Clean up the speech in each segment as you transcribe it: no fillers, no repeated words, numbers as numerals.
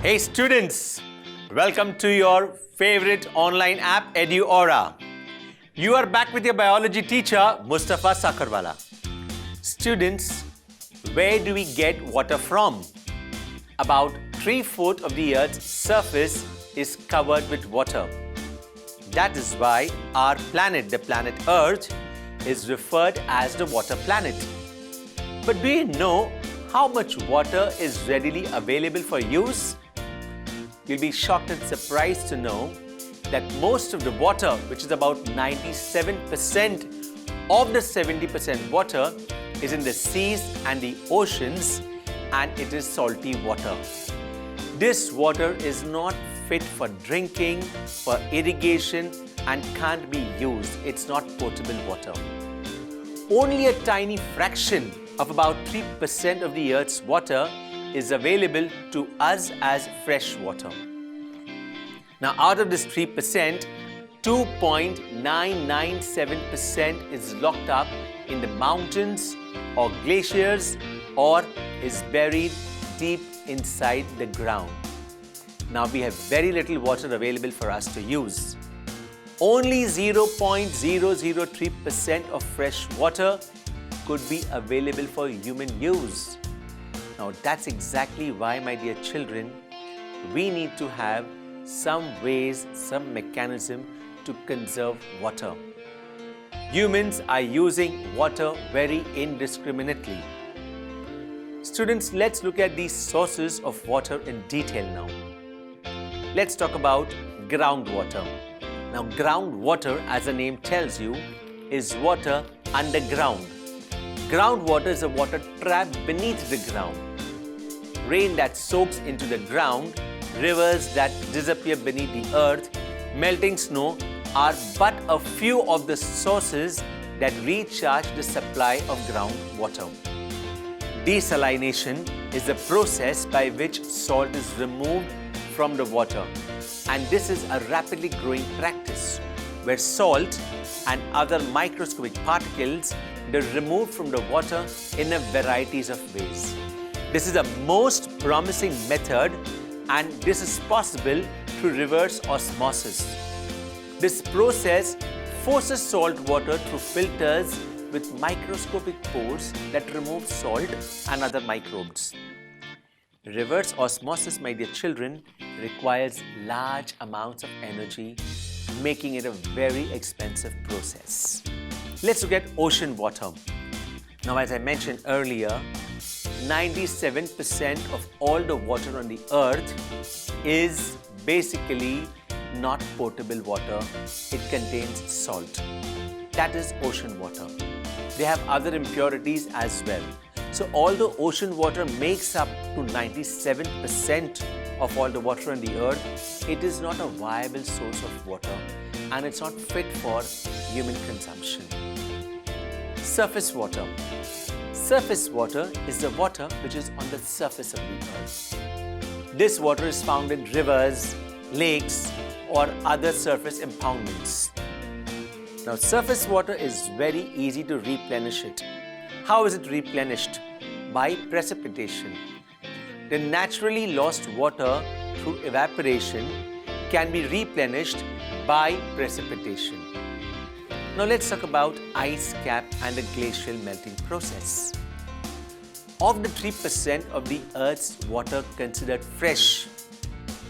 Hey students, welcome to your favorite online app Eduauraa. You are back with your biology teacher Mustafa Sakarwala. Students, where do we get water from? About 3/4 of the Earth's surface is covered with water. That is why our planet, the planet Earth, is referred as the water planet. But do you know how much water is readily available for use? You'll be shocked and surprised to know that most of the water, which is about 97% of the 70% water, is in the seas and the oceans, and it is salty water. This water is not fit for drinking, for irrigation, and can't be used. It's not potable water. Only a tiny fraction of about 3% of the Earth's water is available to us as fresh water. Now, out of this 3%, 2.997% is locked up in the mountains or glaciers or is buried deep inside the ground. Now, we have very little water available for us to use. Only 0.003% of fresh water could be available for human use. Now, that's exactly why, my dear children, we need to have some ways, some mechanism to conserve water. Humans are using water very indiscriminately. Students, let's look at these sources of water in detail now. Let's talk about groundwater. Now, groundwater, as the name tells you, is water underground. Groundwater is a water trapped beneath the ground. Rain that soaks into the ground, rivers that disappear beneath the earth, melting snow are but a few of the sources that recharge the supply of groundwater. Desalination is the process by which salt is removed from the water, and this is a rapidly growing practice where salt and other microscopic particles are removed from the water in a varieties of ways. This is the most promising method, and this is possible through reverse osmosis. This process forces salt water through filters with microscopic pores that remove salt and other microbes. Reverse osmosis, my dear children, requires large amounts of energy, making it a very expensive process. Let's look at ocean water. Now, as I mentioned earlier, 97% of all the water on the earth is basically not potable water. It contains salt. That is ocean water. They have other impurities as well. So, although ocean water makes up to 97% of all the water on the earth, it is not a viable source of water, and it's not fit for human consumption. Surface water. Surface water is the water which is on the surface of the earth. This water is found in rivers, lakes, or other surface impoundments. Now, surface water is very easy to replenish it. How is it replenished? By precipitation. The naturally lost water through evaporation can be replenished by precipitation. Now, let's talk about ice cap and the glacial melting process. Of the 3% of the Earth's water considered fresh,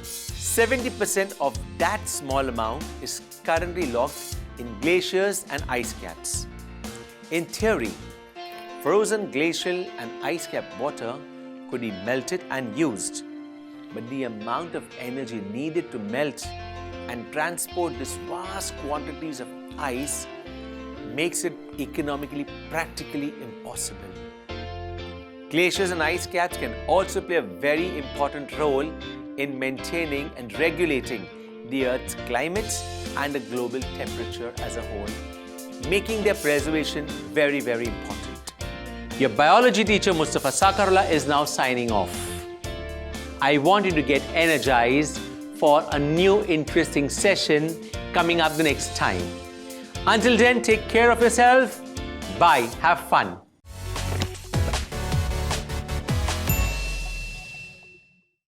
70% of that small amount is currently locked in glaciers and ice caps. In theory, frozen glacial and ice cap water could be melted and used, but the amount of energy needed to melt and transport these vast quantities of ice makes it economically practically impossible. Glaciers and ice caps can also play a very important role in maintaining and regulating the Earth's climate and the global temperature as a whole, making their preservation very, very important. Your biology teacher Mustafa Sakarwala is now signing off. I want you to get energized for a new interesting session coming up the next time. Until then, take care of yourself. Bye. Have fun.